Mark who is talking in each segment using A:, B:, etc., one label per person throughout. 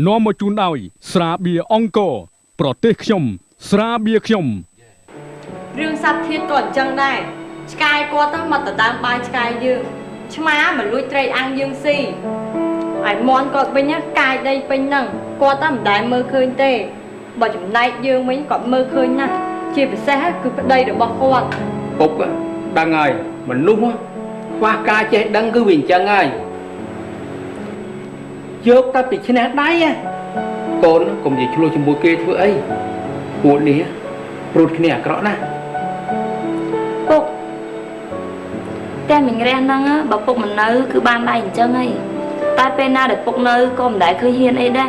A: នាំមកជូនដោយស្រាបៀរអង្គរប្រទេសខ្ញុំស្រាបៀរខ្ញុំ
B: រឿងសັບធាតក៏អញ្ចឹងដែរឆ្កែគាត់ទៅមកទៅដើមបាយឆ្កែយើងឆ្មាមកលួចត្រីអាំងយើងស៊ីហើយមន់គាត់វិញកាយដីពេញហ្នឹងគាត់តែមិនដែលមើលឃើញទេបើចំណែកយើងវិញគាត់មើលឃើញណាស់ជាពិសេសគឺប្តីរបស់គាត់
C: ពុកដឹងហើយមនុស្សខ្វះការចេះដឹងគឺវាអញ្ចឹងហើយយកតែពីឈ្នះដៃកូនកុំនិយាយឆ្លោះជាមួយគេធ្វើអីពួកនេះព្រួតគ្នាអាក្រក់ណាស់
D: ពុកតែមិញរះហ្នឹងបើពុកមិននៅគឺបានដៃអញ្ចឹងហីតែពេលណាដែលពុកនៅក៏មិនដែលឃើញហ៊ានអីដែរ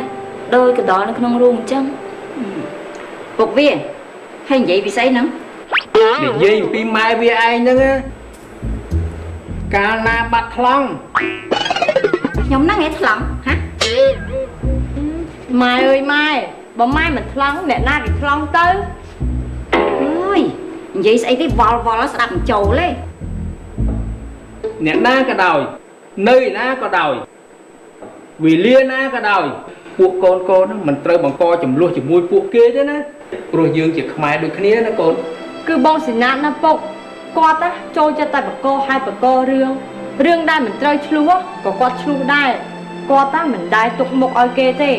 D: ដោយកដលនៅក្នុងរូងអញ្ចឹង
E: ពុកវាហើយនិយាយពីស្អីហ្នឹង
C: និយាយពីម៉ែវាឯងហ្នឹងកាលណាបាត់ថ្លង់
E: ខ្ញុំហ្នឹងឯងថ្លង់ហា
B: ម៉ែអើយម៉ែបើម៉ែមិនថ្លង់អ្នកណាគេថ្លង់ទៅ
E: អើយនិយាយស្អីទេវល់ស្ដាប់មិនចូលទេ
C: អ្នកណាក៏ដោយនៅណាក៏ដោយវេលាណាក៏ដោយពួកកូនមិនត្រូវបង្កចំនួនជាមួយពួកគេទេណាព្រោះយើងជាខ្មែរដូចគ្នាណាកូន
B: គឺបងស៊ីណាតណាពុកគាត់ចូលចិត្តតែបកហើយបករឿងដែលមិនត្រូវឆ្លោះក៏គាត់ឆ្លោះដែរគាត់មិនដែលទុកមុខឲ្យគេទេ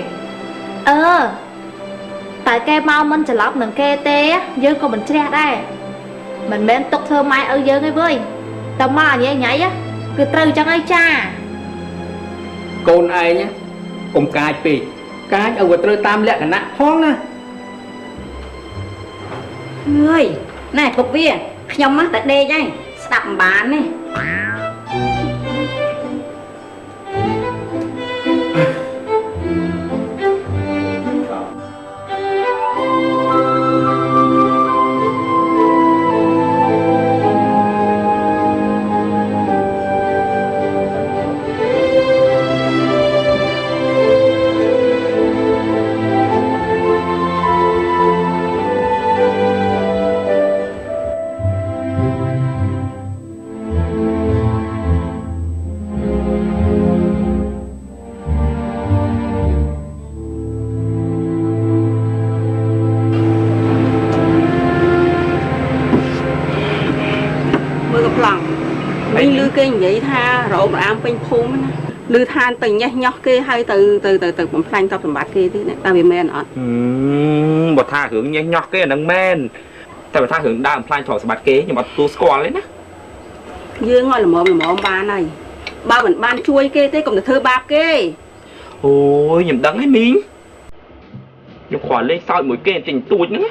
D: តែគេមកមិនច្រឡប់នឹងគេទេយើងក៏មិនជ្រះដែរមិនមែនទុកធ្វើម៉ែឲ្យយើងទេវើយតែមកញ៉ៃគឺត្រូវចឹងហើយចា
C: កូនឯងកុំកាចពេកកាចឲ្យវាត្រូវតាមលក្ខណៈផងណា
E: អើយណែពុកវាខ្ញុំតែដេកហើយស្ដាប់មិនបានទេគេនិយាយថារោមអាមពេញភូមិណាឮថាទៅញ៉េះញោះគេហើយទៅបំផ្លាញទ្រព្យសម្បត្តិគេទេតែវាមែនអត់
F: បើថារឿងញ៉េះញោះគេអានឹងមែនតែបើថារឿងដើរបំផ្លាញទ្រព្យសម្បត្តិគេខ្ញុំអត់ទទួលស្គាល់ទេណា
E: យើងឲ្យល្មមបានហើយបើមិនបានជួយគេទេកុំទៅធ្វើបាបគេ
F: អូយខ្ញុំដឹងហើយមីងខ្ញុំគ្រាន់លេងសើចមួយគេទិញទួចហ្នឹង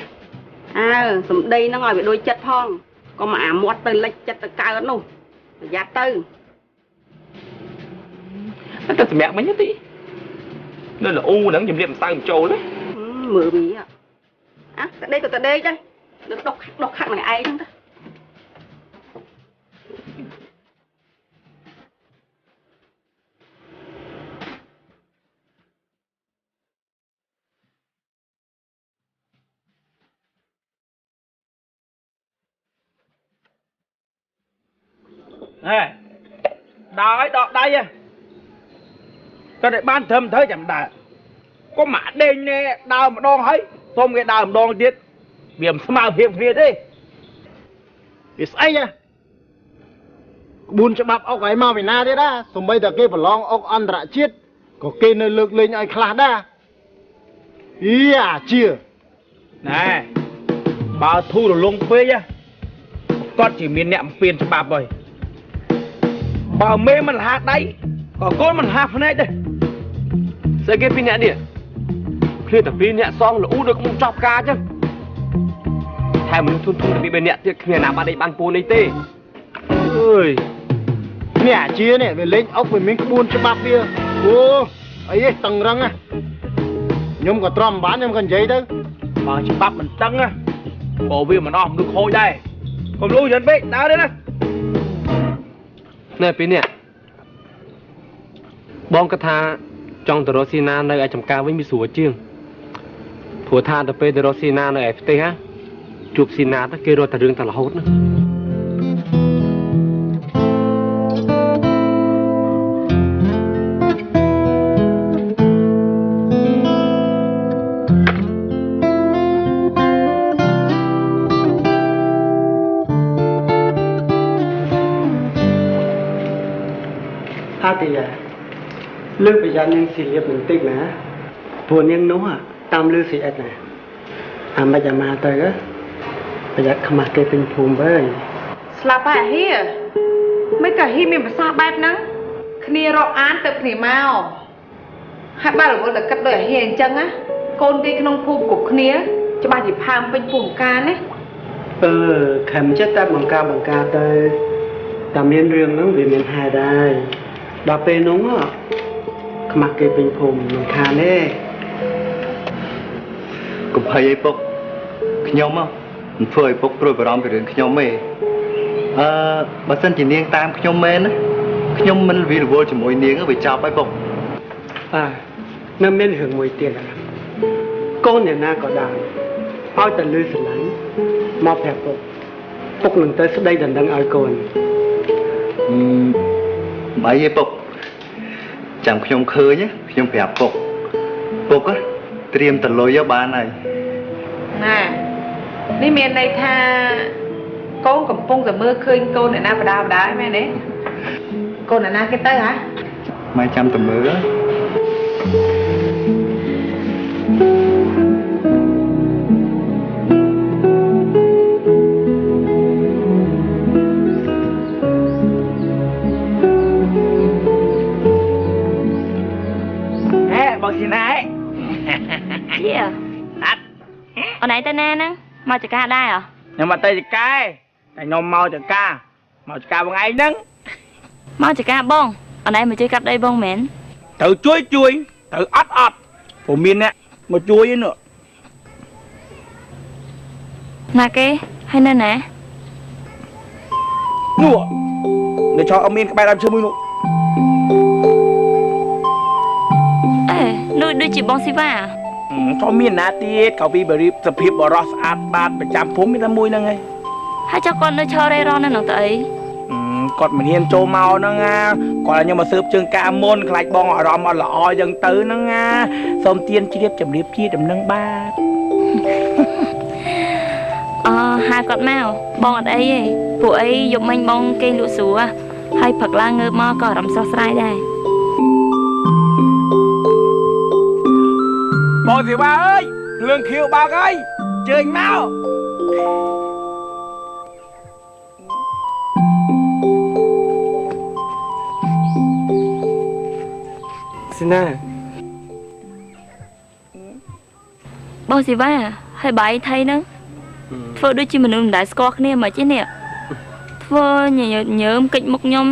E: សំដីហ្នឹងឲ្យវាដូចចិត្តផងកុំអាមាត់ទៅលិចចិត្តទៅកើតនោះប្រយ័ត្ន
F: ទៅសម្រាប់មិញទីនៅលូហ្នឹងជំរាបមិនសើមិនចូលទេ
E: មើលវាតែដេកក៏តែដេកដែរនឹងដុកខាត់នឹងឯងហ្នឹងទៅ
C: ដល់ឲ្យដកដៃក៏តែបានត្រឹមត្រូវចាំដើរកុំមកដេញណែដើរម្ដងហើយសុំគេដើរម្ដងទៀតវាមិនស្មើភាពគ្នាទេវាស្អីក្បួនច្បាប់អុកឲ្យមកពីណាទៀតសូម្បីតែគេប្រឡងអុកអន្តរជាតិក៏គេនៅលើកលែងឲ្យខ្លះដែរអាជាណែបើធូររលុងពេកគាត់ជាមានអ្នកអំពានច្បាប់ហើយបើមេមិនហាដៃក៏កូនមិនហាភ្នែកទេ
F: ស្អីគេពីអ្នកនេះឃ្លាតតែពីអ្នកសងលូដូចខ្ញុំចប់ការចឹងថែមមនុស្សធុនពី3អ្នកទៀតគ្មានណាបានដេកបានពូននេះទេ
C: អើយនេះអាជានេះវាលេងអុកវាមានក្បួនច្បាប់វាអូអីទេតឹងរឹងខ្ញុំក៏ទ្រាំបានខ្ញុំក៏និយាយទៅបើច្បាប់មិនតឹងក៏វាមិនអស់មនុស្សខូចដែរកុំលូយិនពេកដើរទេណា
F: ណែពីនេះបងគាត់ថាចង់ទៅរកស៊ីណានៅឯចំការវិញវាស្រួលជាងព្រោះថាទៅពេលទៅរកស៊ីណានៅឯផ្ទះជួបស៊ីណាទៅគេរត់តែរឿងតែរហូតណា
G: เลือกประหยัดยังสี่เหลี่ยมหนึ่งติ๊กนะพวกยังนู้อ่ะตามเลือกสีเอ็ดนะมาจะมาเตอประหยัดขมักเกเป็นภูมิเบ้ย
B: ស្លាប់ហើយហៀមិនក៏ហៀមានភាសាបែបហ្នឹងគ្នារកអានទៅគ្នាមកហើយបើរវល់តែគិតដូចហៀអញ្ចឹងណាកូនគេក្នុងភូមិគ្រប់គ្នាច្បាស់ជាផើមពេញភូមិការណា
G: ខំចិត្តតែបង្ការទៅតែមានរឿងហ្នឹងវាមានហេតុដែរដល់ពេលនោះខ្មាស់គេពេញភូមិមិនខានទេកុំភ័យអីពុកខ្ញុំមិនធ្វើឲ្យពុកព្រួយបារម្ភពីរឿងខ្ញុំទេបើសិនជានាងតាមខ្ញុំមែនណាខ្ញុំមិនវិលវល់ជាមួយនាងវាចប់ហើយពុកនៅមានរឿងមួយទៀតកូនអ្នកណាក៏ដែរឲ្យតែលឺស្រឡាញ់មកប្រាប់ពុកនឹងទៅស្ដីដណ្ដឹងឲ្យកូនបាយឯពុកចាំខ្ញុំឃើញខ្ញុំប្រាប់ពុកត្រៀមតលុយបានហើយ
B: ណានេះមានន័យថាកូនកំពុងតែមើលឃើញកូនអ្នកណាបដាមែនទេកូនអ្នកណាគេទៅហ៎
G: មកចាំតមើល
F: បងស៊ីណា
D: ជាអត់អូនឯងទៅណាហ្នឹងមកចកាដែរហ៎
F: ខ្ញុំមកទៅចកាតែខ្ញុំមកចកាបងឯងហ្នឹង
D: មកចកាបងអូនឯងមកជួយកាប់ដីបងមែន
F: ត្រូវជួយត្រូវអត់ព្រោះមានអ្នកមកជួយឯនោះ
D: ណាគេហើយនៅណា
F: នោះនៅចោលអត់មានក្បែរដើមឈើមួយនោះ
D: អេដូចជាបងស៊ីវ៉ា
F: ក៏មានណាទៀតក៏ពីបរិបសភាពបរោះស្អាតបាតប្រចាំភូមិមានតែមួយហ្នឹងឯង
D: ហើយចុះគាត់នៅឈររេរនៅហ្នឹងទៅអី
F: គាត់មិនហ៊ានចូលមកហ្នឹងណាគាត់ខ្ញុំមកស៊ើបជើងការមុនខ្លាចបងអារម្មណ៍អត់ល្អអញ្ចឹងទៅហ្នឹងណាសូមទានជ្រាបជំរាបជាដំណឹងបាទ
D: ហៅគាត់មកបងអត់អីទេពួកអីយប់មិញបងគេងលក់ស្រួលហើយព្រឹកឡើងងើបមកក៏អារម្មណ៍ស្រស់ស្រាយដែរ
F: បងស៊ីវ៉ាអើយគ្រឿងខៀវបើកហើយជើញមក
G: ស៊ីណា
D: បងស៊ីវ៉ាហើយបាយថៃហ្នឹងធ្វើដូចជាមនុស្សមិនដែលស្គាល់គ្នាមកចេះនេះធ្វើញើមកិច្ចមុខខ្ញុំ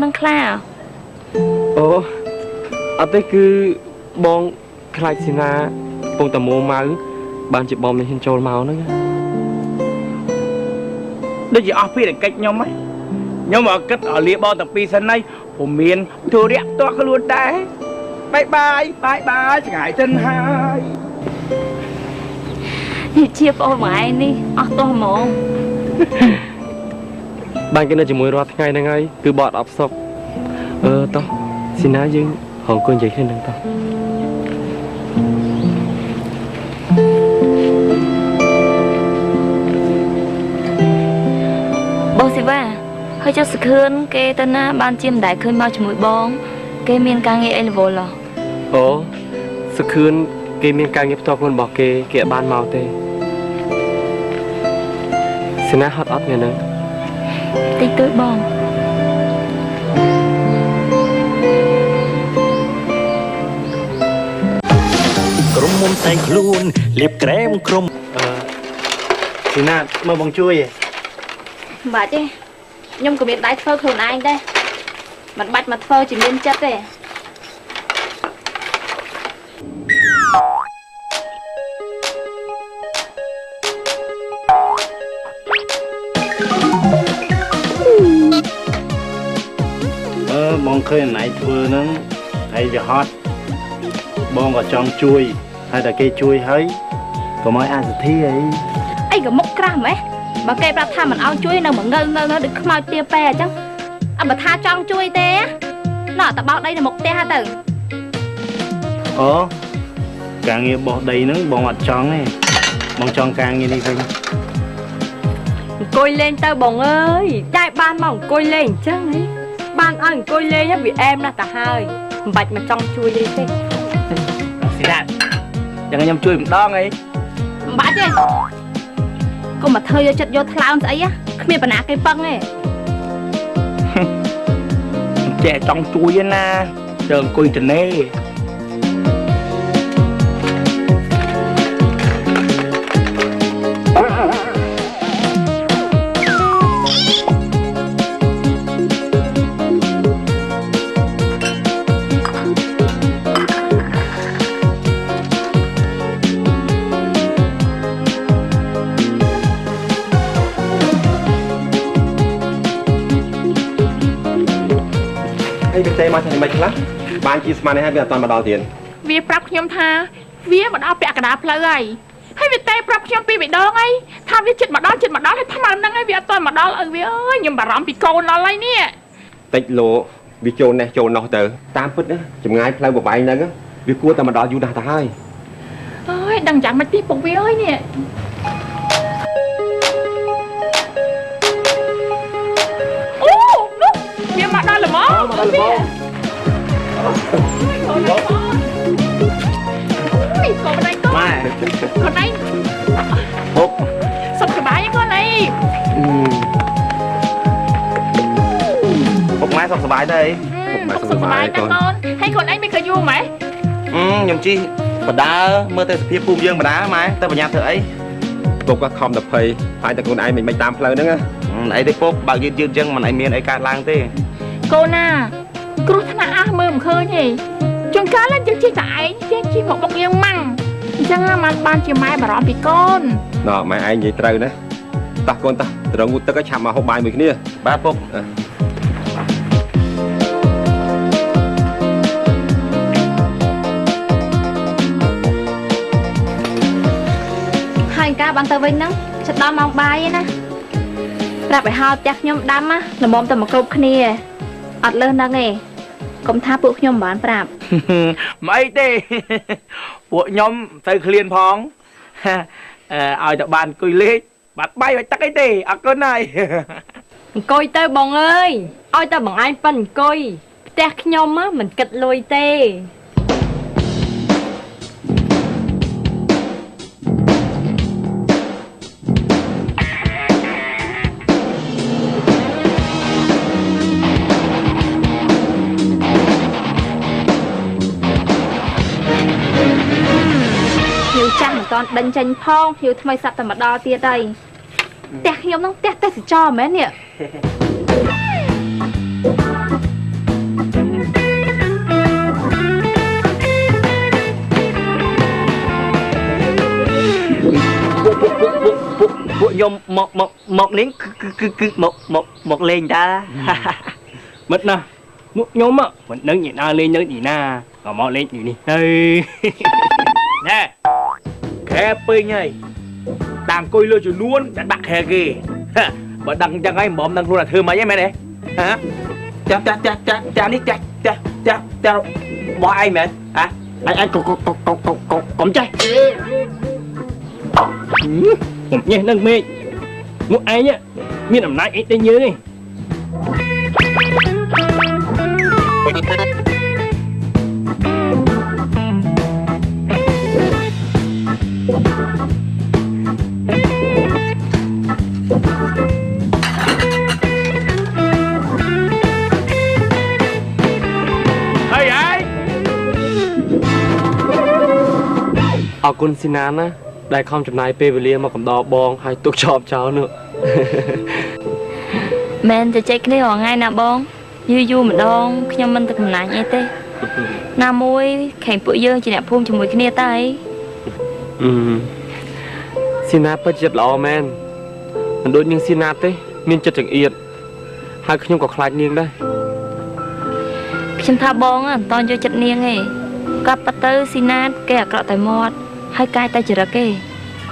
D: នឹងខ្លា
H: អូអត់ទេគឺបងខ្លាចស៊ីណាពងតមួម៉ៅបានជាបងមិនហ៊ានចូលមកហ្នឹង
F: ដូចជាអស់ពីកិច្ចខ្ញុំហ៎ខ្ញុំមកគិតឲ្យលាបងតាពីសិនហើយព្រោះមានធុរៈផ្ទាល់ខ្លួនដែរបាយឆ្ងាយទៅហើយ
D: នេះជាប្អូនម៉ែនេះអស់ទោះហ្មង
H: បានគេនៅជាមួយរាល់ថ្ងៃហ្នឹងហើយគឺបត់អត់សុខតោះស៊ីណាយើងហងអង្គុយនិយាយគ្នាហ្នឹងតោះ
D: បងស៊ីវ៉ាហើយចុះសខឿនគេទៅណាបានជាមិនដែលឃើញមកជាមួយបងគេមានការងារអីរវល់ហ៎
H: អូសខឿនគេមានការងារផ្ទាល់ខ្លួនរបស់គេអត់បានមកទេស៊ីណាហត់អត់ថ្ងៃហ្នឹង
D: តិចតួចបង
I: ក្រុមមុំតែងខ្លួនលាបក្រែមក្រុម
G: ស៊ីណាមកបងជួយ
D: មិនបាច់ទេខ្ញុំក៏មានដៃធ្វើខ្លួនឯងដែរមិនបាច់មកធ្វើជាមានចិត្តទេ
C: បងឃើញណៃធ្វើហ្នឹងហើយវាហត់បងក៏ចង់ជួយហើយតែគេជួយហើយកុំឲ្យអសទ្ធាអី
D: អីក៏មុខក្រាស់ម៉េះបើគេប្រាប់ថាមិនឲ្យជួយនៅមកងើដូចខ្មោចទាប៉ែអញ្ចឹងអត់បើថាចង់ជួយទេណោះតែបោកដីនៅមុខផ្ទះទៅ
C: អូការងារបោះដីហ្នឹងបងអត់ចង់ទេបងចង់ការងារនេះវិញ
B: អង្គុយលេងទៅបងអើយតែបានមកអង្គុយលេងអញ្ចឹងហីបានឲ្យអង្គុយលេងវាអែមណាស់ទៅហើយ បាច់មកចង់ជួយទេទេ
F: ស៊ីណាយ៉ាងខ្ញុំជួយម្ដងអី
D: មិនបាច់ទេកុំមកធ្វើយកចិត្តយកថ្លើមស្អីគ្មានបណ្ណាគេពឹងទេ
F: ចេះចង់ជួយណាជើងអង្គុយទៅនេ
H: ហើយវាទេមកថ្ងៃមិនខ្លះបានជាស្មាននេះហើយវាអត់ទាន់មកដល់ទៀត
J: វាប្រាប់ខ្ញុំថាវាមកដល់ពាក់កណ្ដាលផ្លូវហើយវាទេប្រាប់ខ្ញុំពីរដងហើយថាវាចិត្តមកដល់ហើយថ្មហ្នឹងហើយវាអត់ទាន់មកដល់ឪវាអើយខ្ញុំបារម្ភពីកូនដល់ហើយនេះ
H: តិចលោវាចូលនេះចូលនោះទៅតាមពិតណាចម្ងាយផ្លូវបបែងហ្នឹងវាគួរតែមកដល់យូរណាស់ទៅហើយ
J: អើយដឹងយ៉ាងម៉េចពីពុកវាអើយនេះអូនោះវាមកដល់ល្មមអូយកូនណៃកូន
F: ម៉ែ
J: កូនណៃ
F: ពុក
J: សុខសប្បាយទេកូនណៃ
F: ពុកម៉ែសុខសប្បាយទេ
J: សុខសប្បាយណាស់កូនហើយកូនឯងមិនក៏យូរម៉េច
F: ខ្ញុំជិះបដាមើលទៅសភាពពូយើងបដាម៉ែទៅបញ្ញាធ្វើអី
H: ពុកក៏ខំតែភ័យហើយតែខ្លួនឯងមិនតាមផ្លូវហ្នឹង
F: អីទេពុកបើកយឺតអញ្ចឹងមិនអីមានអីកើតឡើងទេ
J: កូនណាគ្រោះថ្នាក់អស់មើលមិនឃើញទេជួនកាលយើងជិះតែឯងយើងជិះមកបុកយើងម៉ាំងអញ្ចឹងបានជាម៉ែបារម្ភពីកូន
H: ណ៎ម៉ែឯងនិយាយត្រូវណាតោះកូនតោះត្រង់ងូតទឹកឲ្យឆាប់មកហូបបាយមួយគ្នា
F: បាទពុក
D: ហើយការបានទៅវិញហ្នឹងចិត្តដល់ម៉ោងបាយឯណាប្រាប់ឲ្យហៅផ្ទះខ្ញុំដាំល្មមតែមកគ្រប់គ្នាអត់លើសហ្នឹងទេកុំថាពួកខ្ញុំមិនបានប្រាប់
F: មិនអីទេពួកខ្ញុំទៅឃ្លានផងឲ្យតែបានអង្គុយលេងបាត់បាយបាច់ទឹកអីទេអរគុណហើយ
B: អង្គុយទៅបងអើយឲ្យតែបងឯងប៉ិនអង្គុយផ្ទះខ្ញុំមិនគិតលុយទេ
D: ភ្ញៀវចាស់មិនតាន់ដេញចេញផងភ្ញៀវថ្មីសាប់តែមកដល់ទៀតហើយផ្ទះខ្ញុំហ្នឹងផ្ទះទេសចរមែននេះ
F: ពួកខ្ញុំមកលេងគឺមកលេងតា
H: មិត្តណាពួកខ្ញុំមិនដឹងញ៉ាលេងនៅទីណាក៏មកលេងទីនេះទៅ
F: ណែខែពេញហើយតាអង្គុយលើចំនួនតែបាក់ខែគេបើដឹងអញ្ចឹងហើយមិនដឹងខ្លួនថាធ្វើម៉េចទេមែនទេហ៎ចានេះចាបោះឯងមែនហ៎ឯងកុំចេះ
H: ខ្ញុំញ៉េះនឹងមេឃមកឯងមានអំណាចអីទេយើងឯង
F: ហើយឯង
H: អរគុណស៊ីណាណាដែលខំចំណាយពេលវេលាមកកំដរបងហើយទុកចោលចោលនោះ
D: មែនតែចែកគ្នារាល់ថ្ងៃណាបងយូរម្ដងខ្ញុំមិនទៅកំណាញ់អីទេណាមួយខេងពួកយើងជាអ្នកភូមិជាមួយគ្នាតើអី
H: ស៊ីណាពិតចិត្តល្អមែនមិនដូចនាងស៊ីណាទេមានចិត្តចង្អៀតហើយខ្ញុំក៏ខ្លាចនាងដែរ
D: ខ្ញុំថាបងអត់តន់យកចិត្តនាងទេកាប់ប៉ទៅស៊ីណាតគេអាក្រក់តែមាត់ហើយកាយតែចរិតគេ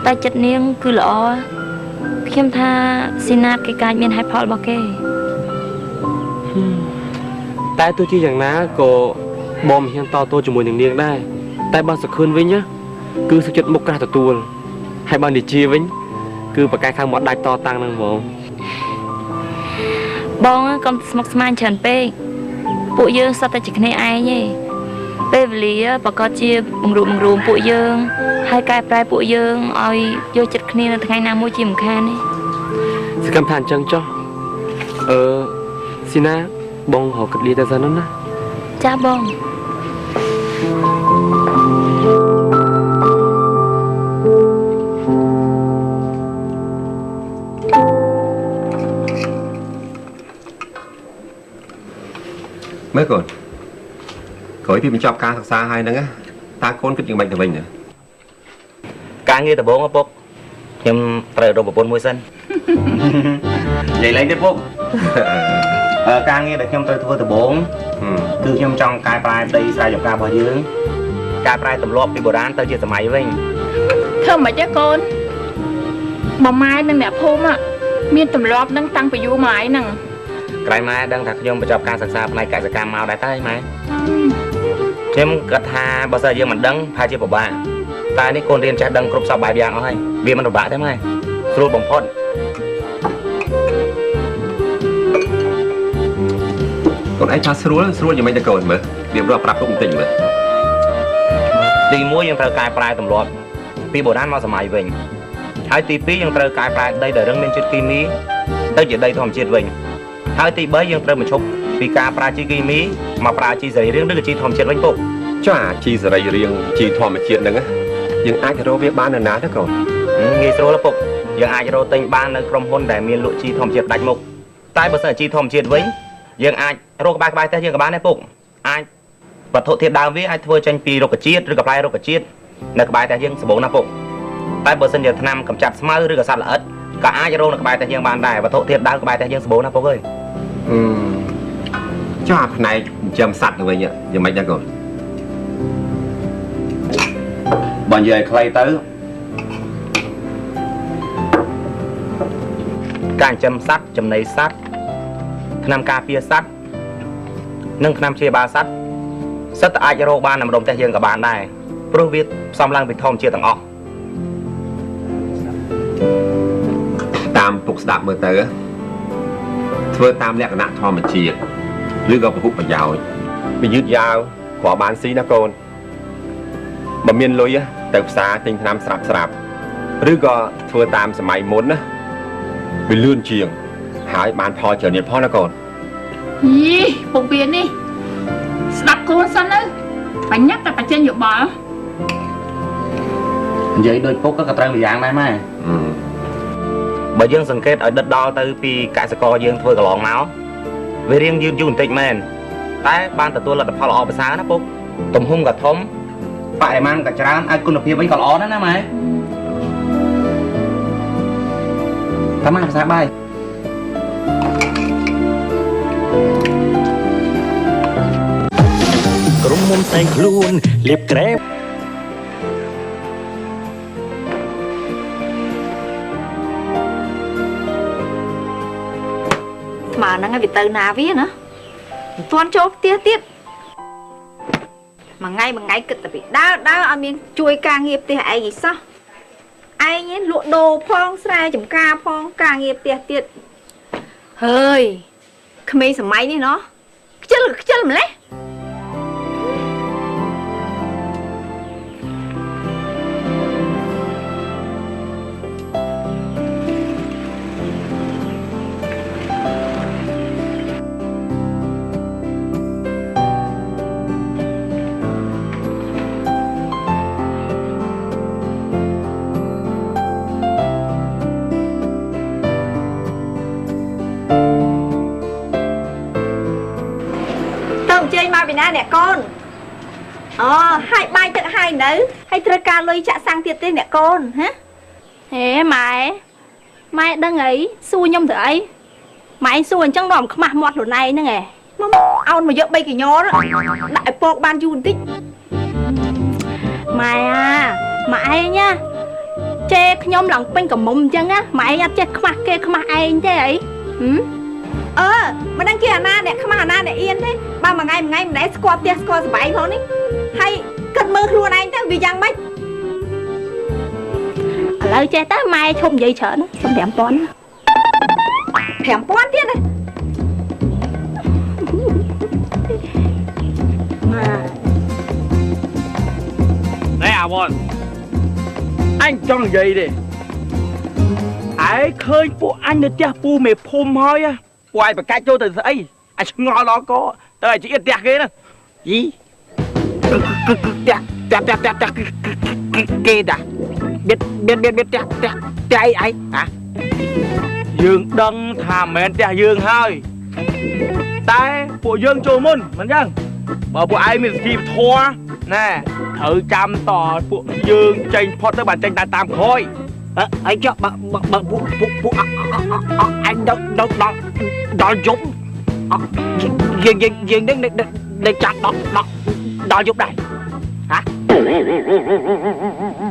D: តែចិត្តនាងគឺល្អខ្ញុំថាស៊ីណាតគេកាយមានហេតុផលរបស់គេ
H: តែទោះជាយ៉ាងណាក៏បងមិនហ៊ានតទោជាមួយនឹងនាងដែរតែបើសខឿនវិញគឺសុខចិត្តមុខក្រាស់ទទួលហើយបើនិជាវិញគឺប្រកែកខាងមាត់ដាច់តតាំងនឹងហ្មង
D: បងកុំស្មុគស្មាញច្រើនពេក ពួកយើងសត្វតែជាគ្នាឯងទេពេលវេលាប្រកាសជាបង្រួមពួកយើងហើយកែប្រែពួកយើងឲ្យយកចិត្តគ្នានៅថ្ងៃណាមួយជាមិនខានទេស
H: កម្មថាអញ្ចឹងចុះស៊ីណាបងរកគិតលាទៅសិនណា
D: ចាបង
K: មើលកូនក្រោយពីបញ្ចប់ការសិក្សាហើយហ្នឹងតើកូនគិតយ៉ាងម៉េចទៅវិញ
F: ការងារដំបូងពុកខ្ញុំត្រូវរកប្រពន្ធមួយសិននិយាយលេងទេពុកការងារដែលខ្ញុំត្រូវធ្វើដំបូងគឺខ្ញុំចង់កែប្រែដីស្រែចម្ការរបស់យើងកែប្រែទម្លាប់ពីបុរាណទៅជាសម័យវិញ
J: ធ្វើមិនទេកូនម៉ម៉ែនិងអ្នកភូមិមានទម្លាប់នឹងតាំងពីយូរមកហើយហ្នឹង
F: ក្រោយម៉ែដឹងថាខ្ញុំបញ្ចប់ការសិក្សាផ្នែកកសិកម្មមកដែរតែម៉ែខ្ញុំគិតថាបើសិនយើងមិនដឹងថាជាពិបាកតែនេះកូនរៀនចេះដឹងគ្រប់សពបែបយ៉ាងអស់ហើយវាមិនពិបាកទេម៉ែស្រួលបំផុត
K: កូនឯងថាស្រួលយ៉ាងម៉េចទៅកូនមើលរៀបរាប់ប្រាប់ពុកបន្តិចមើល
F: ទី1យើងត្រូវកែប្រែទម្លាប់ពីបុរាណមកសម័យវិញហើយទី2យើងត្រូវកែប្រែដីដែលរឹងមានជាតិគីមីទៅជាដីធម្មជាតិវិញហើយទី3យើងត្រូវបញ្ឈប់ពីការប្រើជីគីមីមកប្រើជីសរីរាង្គឬក៏ជីធម្មជាតិវិញពុក
K: ចុះអាជីសរីរាង្គជីធម្មជាតិហ្នឹងយើងអាចរកវាបាននៅណាទៅកូន
F: ងាយស្រួលពុកយើងអាចរកទិញបាននៅក្រុមហ៊ុនដែលមានលក់ជីធម្មជាតិដាច់មុខតែបើសិនជីធម្មជាតិវិញយើងអាចរកក្បែរផ្ទះយើងក៏បានដែរពុកអាចវត្ថុធាតុដើមវាអាចធ្វើចេញពីរុក្ខជាតិឬក៏ផ្លែរុក្ខជាតិនៅក្បែរផ្ទះយើងសម្បូរណាស់ពុកតែបើសិនជាថ្នាំកម្ចាត់ស្មៅឬក៏សត្វល្អិតក៏អាចរកនៅក្បែរផ្ទះយើងបានដែរវត្ថុធាតុដើមក្បែរផ្ទះយើងសម្បូរណាស់ពុកអើយ
K: ចុះអាផ្នែកចិញ្ចឹមសត្វទៅវិញយ៉ាងម៉េចដែរកូន
F: បើនិយាយខ្លីទៅការចិញ្ចឹមសត្វចំណីសត្វថ្នាំការពារសត្វនិងថ្នាំព្យាបាលសត្វសិតតែអាចរកបាននៅម្ដុំផ្ទះយើងក៏បានដែរព្រោះវាផ្សំឡើងពីធម្មជាតិទាំងអស់
K: តាមពុកស្ដាប់មើលទៅធ្វើតាមលក្ខណៈធម្មជាតិឬក៏ប្រភពប្រយោជន៍វាយឺតយ៉ាវគ្រាន់បានស៊ីណាកូនបើមានលុយទៅផ្សារទិញថ្នាំស្រាប់ឬក៏ធ្វើតាមសម័យមុនណាវាលឿនជាងហើយបានផលច្រើនទៀតផងណាកូន
J: យីពុកវានេះស្ដាប់កូនសិនទៅបញ្ញាប់តែបញ្ចេញយោបល់
F: និយាយដូចពុកក៏ត្រូវម្យ៉ាងដែរម៉ែបើយើងសង្កេតឲ្យដិតដល់ទៅពីកសិករយើងធ្វើកន្លងមកវារៀងយឺតយូរបន្តិចមែនតែបានទទួលលទ្ធផលល្អប្រសើរណាពុកទំហំក៏ធំបរិមាណក៏ច្រើនអាចគុណភាពវិញក៏ល្អដែរណាម៉ែតាមភាសាបាយ
I: ក្រុមមុំតែងខ្លួនលាបក្រែម
D: ស្មើហ្នឹងវាទៅណាវាណាមិនទាន់ចូលផ្ទះទៀតមួយថ្ងៃគិតតែពីដើរឲ្យមានជួយការងារផ្ទះឯងអីសោះឯងលក់ដូរផងស្រែចម្ការផងការងារផ្ទះទៀតហើយក្មេងសម័យនេះណោះខ្ជិលម្លេះពីណាអ្នកកូនហើយបាយទឹកហើយនៅហើយត្រូវការលុយចាក់សាំងទៀតទេអ្នកកូនហ៎ហេម៉ែដឹងអីសួរខ្ញុំទៅអីម៉ែសួរអញ្ចឹងដល់ខ្មាស់មាត់ខ្លួនឯងហ្នឹងមកអោនមកយក3កញ្ញរដាក់ឲ្យពកបានយូរបន្តិចម៉ែម៉ែឯងណាចេខ្ញុំឡើងពេញកមុំអញ្ចឹងណាម៉ែឯងអត់ចេះខ្មាស់គេខ្មាស់ឯងទេអីមិនដឹងគេអាណាអ្នកខ្មាស់អាណាអ្នកអៀនទេបើមួយថ្ងៃមិនដែលស្គាល់ផ្ទះស្គាល់សបាយផងនេះហើយគិតមើលខ្លួនឯងទៅវាយ៉ាងម៉េចឥឡូវចេះទៅម៉ែឈប់និយាយច្រើនសុំ 5,000 ទៀតណា
F: Nè à bọn anh cho vậy đi ai khơi phụ anh được cha pu mẹ phum thôi á quay phải cái chỗ từ ấy anh ngon đó có tới chỉ ít tẹt ghế nè gì tẹt kê đã biết tẹt ấy hả dương đăng thàm mến tẹt dương hơi tay phụ dương trồ môn mình chăng bảo phụ ai mình kịp thua nè thử chăm tỏ phụ dương tranh phó tới bàn tranh ta tam khôi ấy cho phụ anh đó giúp dừng để chặt đó giúp này hả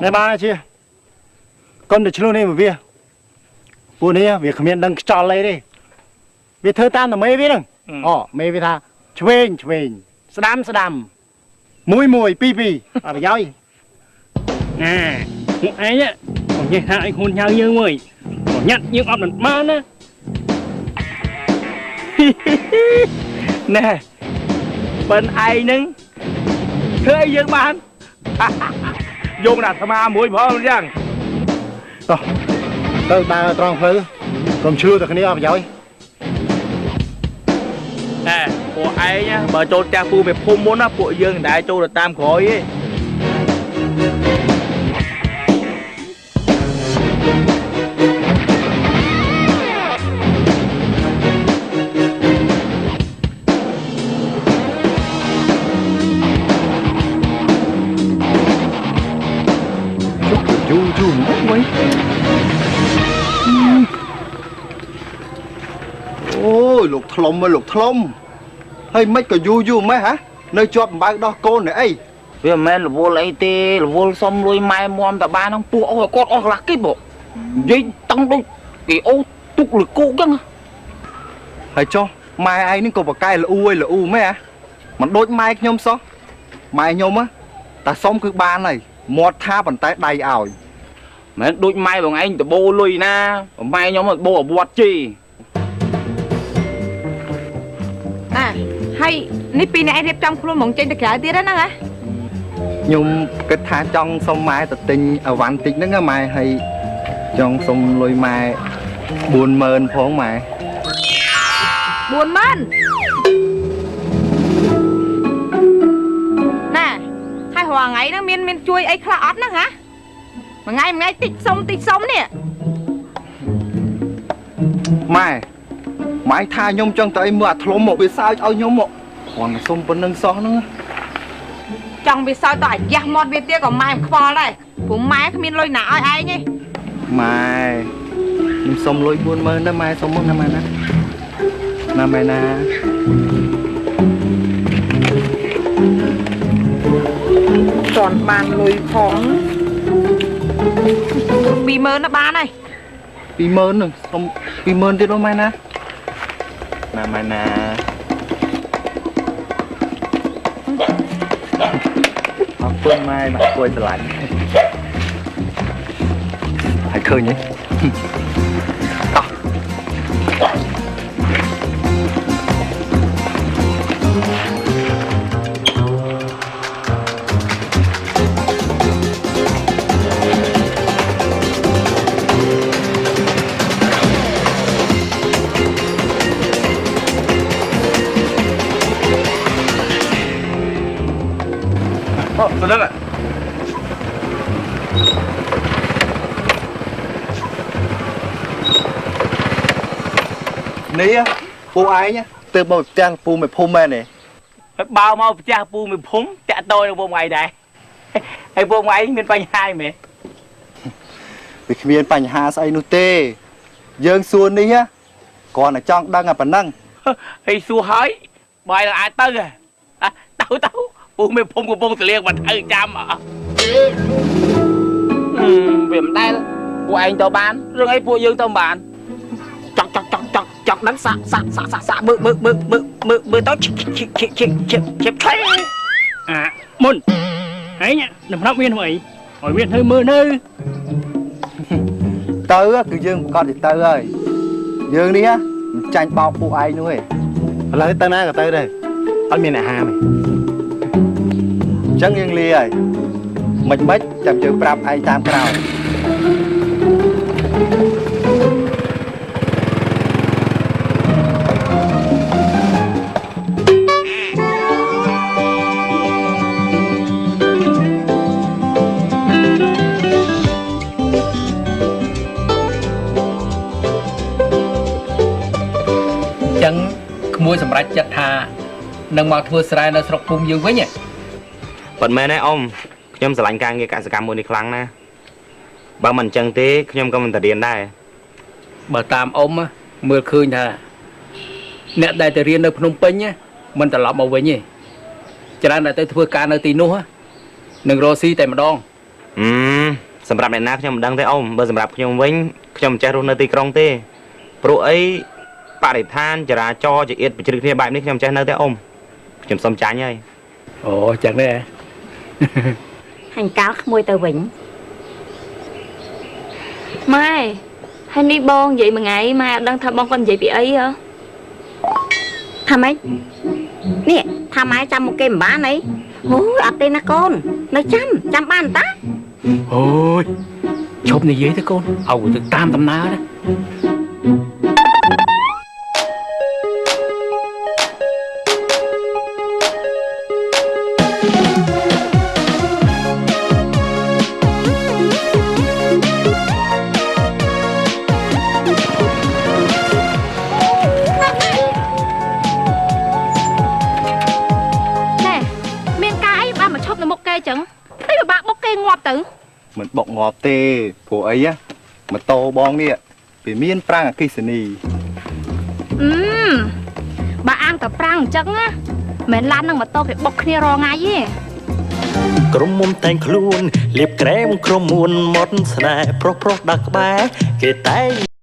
C: Này ba chia con được luôn đi mà việc phụ này việc không nhận đăng trò lấy đi việc thơ tam là mấy biết không mấy biết tha chuyền sđam mùi pi ở bây giờ
L: nè một ai á còn như hai hôn nhau như mày còn nhặt những ốc đàn ba nữa
F: nè bên ai nâng thế dân bạn vô nè thầm à mũi phó không chăng
C: tao ta tròn phứ còn chưa được cái này ở bây giờ
F: nè của ai nhá bờ trâu cha phu về phun muốn á của dân đại trâu là tam khối ấy
C: chu mất mấy ôi lục thlom hay mấy cái du mấy hả nơi cho bao đó cô này ấy
F: vì men là vô lấy tê là vô xong rồi mai mom ta ba nó tua ôi con ôi lạc cái bộ dây tăng đôi cái ô tục lực cô căng
C: hay cho mai ai nên có một cái là u mấy à mà đôi mai nhôm sao mai nhôm á ta xong cứ ba này một tha bàn tay đầy ảo
F: mẹ đôi mai bằng anh ta bô lùi na mai nhóm mà bô ở bọt chi
B: à hay ní pi này anh đẹp trong luôn mộng trên được giải tiết đó nè hả
C: nhung cái tha trong xong mai ta tình ở vạn tịch nó nghe mai hay trong xong lùi mai buồn mơn phóng mai
B: buồn mơn nè hai hoàng ấy nó miên chui ấy khá ớt nè hả mà ngay tịch sống nè
C: mai tha nhung trong tới mưa thlom một vì sao ao nhung một còn xong bên nâng xó nữa
B: trong vì sao tỏi giặc một việc tiếc của mai kho đây cũng mai không miên lôi nã ai nhỉ
C: mai nhưng xong lôi buồn mơn đó mai xong mất năm mai nè
B: còn bàn lùi phóng bị mơn nó ba này
C: bị mơn rồi xong bị mơn thì đâu mai nè học phương mai mặc quầy trở lại hãy khơi nhé
F: Tôi đất ạ
C: ní á phu ai nhá từ một trang phu mày phun mê này
F: bao mau cha pu mày phúng cha tôi là vô ngoài đây hay vô ngoài miền Tây hai mẹ
C: vì miền Tây hà say nu tê dương xuân đi nhá còn ở trong đang ở bản năng
F: hay xua hói bài là ai tư à tao pu mày phúng của bông từ liên mà thử chăm à vì mình đây của anh tao bán rồi ấy của dương tao bán chọc đánh xạ bự tao chịp thấy
L: à môn ấy nhá đừng nói viên vậy hỏi viên hơi mơ nơ
C: tớ á cứ dương con thì tớ ơi dương đi á tranh bao phụ ai nữa lấy tớ ná của tớ đây anh miền này hà mày chắc nghiêng ly ơi
G: មិនចាំយើងប្រាប់ឯងតាមក្រោយ
F: ចឹងក្មួយសម្រេចចិត្តថានឹងមកធ្វើស្រែនៅស្រុកភូមិយើងវិញ
H: ប៉ុន្មានទេអ៊ំខ្ញុំស្រឡាញ់ការងារកសិកម្មមួយនេះខ្លាំងណាស់បើមិនអញ្ចឹងទេខ្ញុំក៏មិនទៅរៀនដែរ
F: បើតាមអ៊ំមើលឃើញថាអ្នកដែលទៅរៀននៅភ្នំពេញមិនត្រឡប់មកវិញទេច្រើនតែទៅធ្វើការនៅទីនោះនឹងរកស៊ីតែម្ដង
H: សម្រាប់អ្នកណាខ្ញុំមិនដឹងទេអ៊ំបើសម្រាប់ខ្ញុំវិញខ្ញុំមិនចេះរស់នៅទីក្រុងទេព្រោះអីបរិស្ថានចរាចរណ៍ជាអៀតបជ្រឹកគ្នាបែបនេះខ្ញុំចេះនៅទេអ៊ំខ្ញុំសុំចាញ់ហើយ
F: អូចឹងទេ
D: ហាញ់កាលក្មួយទៅវិញម៉ែហើយនេះបងនិយាយមួយថ្ងៃម៉ែអត់ដឹងថាបងគាត់និយាយពីអីហ៎ថាម៉េចនេះថាម៉ែចាំមកគេមិនបានអីអូយអត់ទេណាកូននៅចាំបានតា
F: អូយឈប់និយាយទៅកូនឲ្យទៅតាមដំណើរណា
J: ចឹងតែពិបាកបុកគេងាប់ទៅ
G: មិនបុកងាប់ទេព្រោះអីម៉ូតូបងនេះវាមានប្រាំងអគ្គិសនី
J: បើអាងតែប្រាំងអញ្ចឹងណាមិនឡាននឹងម៉ូតូគេបុកគ្នារាល់ថ្ងៃទេ
I: ក្រុមមុំតែងខ្លួនលាបក្រែមក្រុមមួនមុតស្នេហ៍ប្រុសដាក់ក្បែរគេតែ